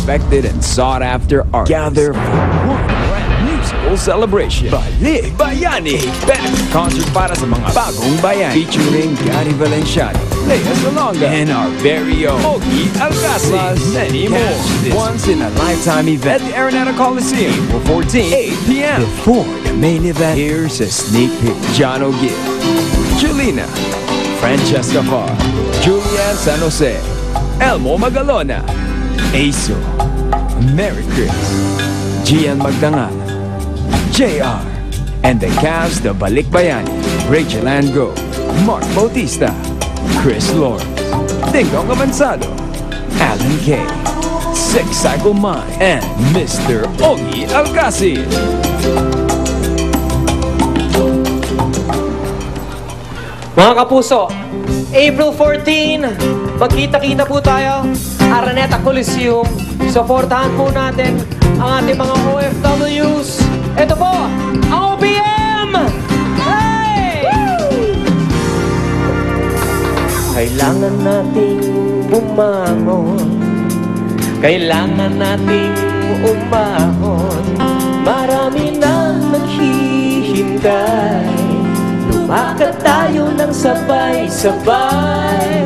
respected and sought-after artists gather for one grand musical celebration. Balik Bayani! Best concert para sa mga bagong bayan, featuring Gary Valenciano, Lea Salonga, and our very own Ogie Alcacid. Plus many more. This once-in-a-lifetime event at the Araneta Coliseum, April 14, 8 p.m. Before the main event, here's a sneak peek. John O'Gill, Julina, Francesca Farr, Julian San Jose, Elmo Magalona, Aso, Mary Chris, Gian Magdangal, JR, and the cast of Balik Bayani, Rachel Ango, Mark Bautista, Chris Lawrence, Dingdong Avanzado, Alan Kay, Six Cycle Mind, and Mr. Ogie Alcacid. Mga kapuso, April 14, magkita-kita po tayo, Araneta Coliseum. Supportahan po natin ang ating mga OFWs. Ito po, ang OPM! Hey! Kailangan nating bumangon, kailangan nating umahon. Marami nang naghihintay, lumakad tayo ng sabay-sabay.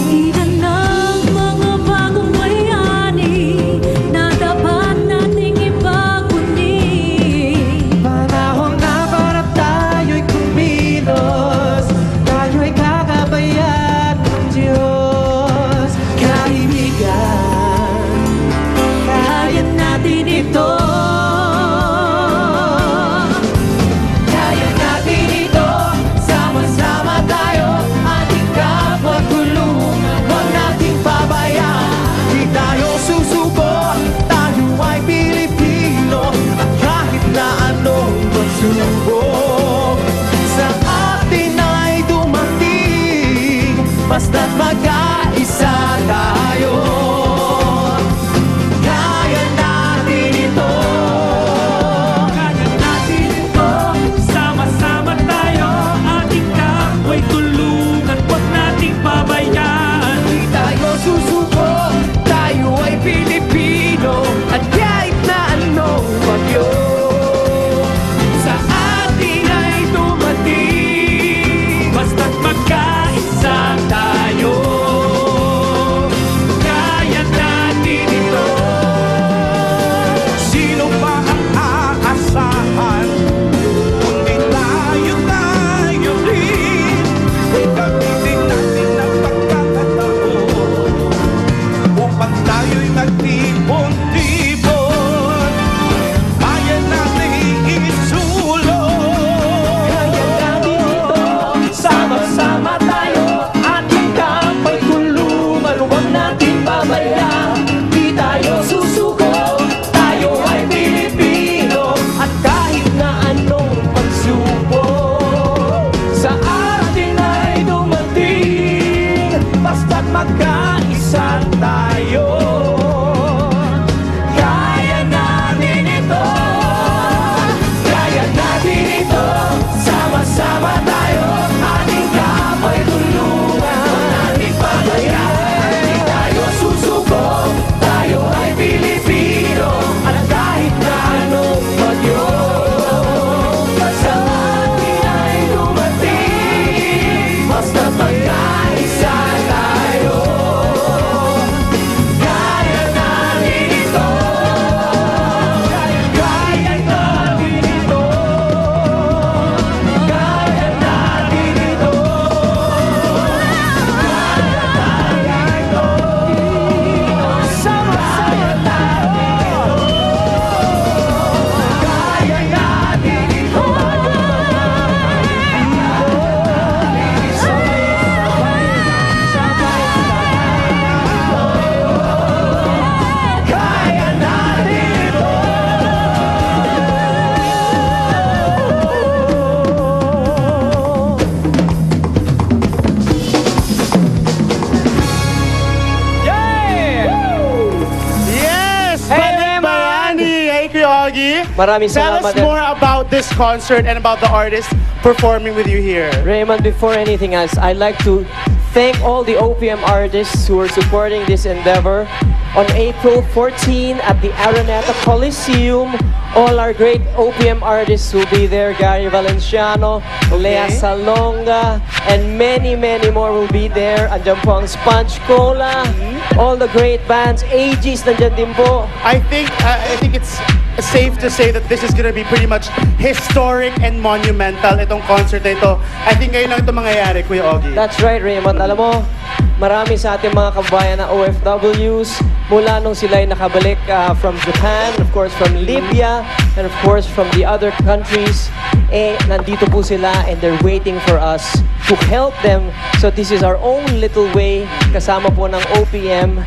Ilan ng mga bagong bayani na dapat nating ipaguni. Panahon na para tayo'y kumilos, tayo'y kakabayan ng Diyos. Kaibigan, kaya natin ito. Basta't magkaisa tayo, kaya natin ito. Kaya natin ito, sama-sama tayo. Ating kapwa'y tulungan, huwag nating pabayaan. Di tayo susuko, tayo ay Pilipino. At kahit na anong bagyo sa atin ay dumating, basta't magkaisa tayo, kaya natin ito. Sino pa ang aasahan, kundi tayo rin. Gamitin natin ang pagkakataon upang tayo'y magtipon-tipon. Kaya natin isulong, kaya natin ito. Sama-sama tayo, ating kapay tulungan, huwag natin pabayaan. Di tayo susuko, tayo ay Pilipino. At kahit na anong pagsubok sa atin ay dumating, basta't magkaisa tayo, kaya natin ito. Kaya natin ito, sama-sama tayo, ating kapay tulungan, huwag natin pabayaan. Di tayo susuko, tayo ay Pilipino. At kahit na anong bagyo sa atin ay dumating, basta't magkaisa tayo, kaya natin ito. Kaya natin ito. Kaya natin ito. Sama-sama tayo, kaya natin ito. Kaya natin ito. Yes! Hey, Balik Raymond! Bayani! Hey, Kuya Ogie! Maraming Tell salamat us more about this concert and about the artists performing with you here. Raymond, before anything else, I'd like to thank all the OPM artists who are supporting this endeavor. On April 14 at the Araneta Coliseum, all our great OPM artists will be there. Gary Valenciano, Lea Salonga, and many more will be there. Andyan po ang Sponge Cola, all the great bands. AGs nandyan din po. I think it's safe to say that this is gonna be pretty much historic and monumental itong concert na ito. I think ngayon lang ito mangyayari, Kuya Ogie. That's right, Raymond. Alam mo, marami sa ating mga kabayan na OFWs mula nung sila'y nakabalik from Japan, of course from Libya, and of course from the other countries. Nandito po sila and they're waiting for us to help them. So this is our own little way, kasama po ng OPM,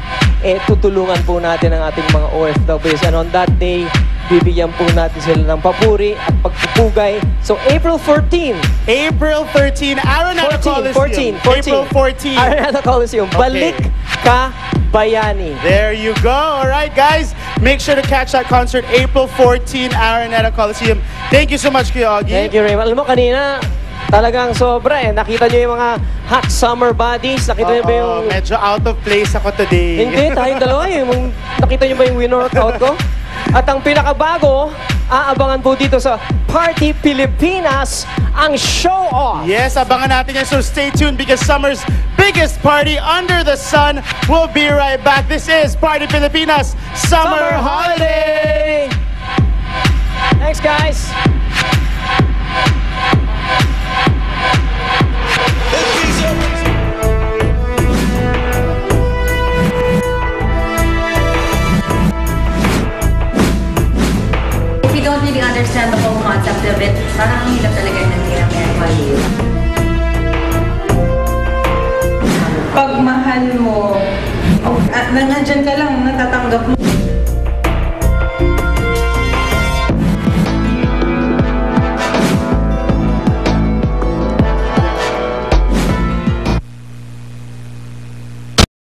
tutulungan po natin ang ating mga OFWs. And on that day, bibigyan po natin sila ng papuri at pagpupugay. So April 14, April 13, Araneta Coliseum. 14. April 14. Araneta Coliseum. Balik ka, Bayani. There you go. All right, guys. Make sure to catch that concert April 14, Araneta Coliseum. Thank you so much, Kuya Ogie. Thank you, Raymond. Alam mo, kanina, talagang sobra eh. Nakita nyo yung mga hot summer bodies? Nakita nyo ba yung... Medyo out of place ako today. Hindi, tayong dalawa eh. Nakita nyo ba yung win-workout ko? At ang pinakabago, aabangan po dito sa Party Pilipinas, ang show-off. Yes, abangan natin yan. So stay tuned because summer's biggest party under the sun will be right back. This is Party Pilipinas Summer Holiday. Thanks, guys. If you don't really understand the whole concept of it, parang ang hirap talaga ng hirap. Pag mahal mo, nandyan ka lang, natatanggap mo.